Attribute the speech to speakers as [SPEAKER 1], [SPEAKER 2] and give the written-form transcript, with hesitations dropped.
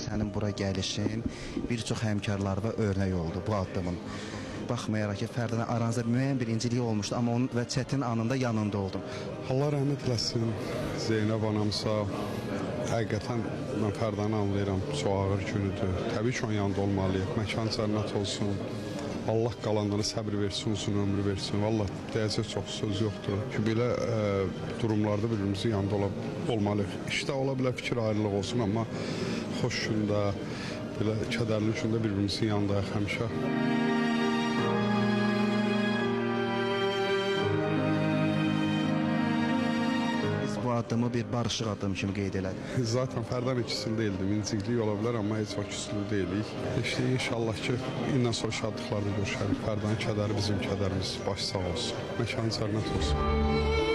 [SPEAKER 1] sənin bura gəlişin bir çox həmkarlarına örnək oldu bu addımın. Baxmayaraq ki, Fərdinə aranızda müəyyən bir incilik olmuşdu, amma onun və çətin anında yanında oldum.
[SPEAKER 2] Allah rəhmət eləsin, Zeynəb anamsa, həqiqətən mən Fərdanı anlayıram, çox ağır günüdür. Təbii ki, onun yanında olmalıyıq, məkan cənnət olsun. Allah qalanlara səbir versin, uzun ömrü versin. Vallahi deyəcək çox söz yoxdur ki, belə durumlarda birbirimizin yanında olmalıyıq. İşdə ola bilər fikir ayrılıq olsun, amma xoş gündə, belə kədərli gündə birbirimizin yanındayıq həmişə.
[SPEAKER 1] Bu addımı bir barışıq addım kimi qeyd elədik.
[SPEAKER 2] Zaten Fərdan ikisini deyildim, inciklik ola bilər, amma heç vaxt küslü deyilik. İşte inşallah ki, indən sonra şadlıqlarda görüşərik. Fərdanın kədəri bizim kədərimiz, baş sağ olsun. Məkanı cənnət olsun.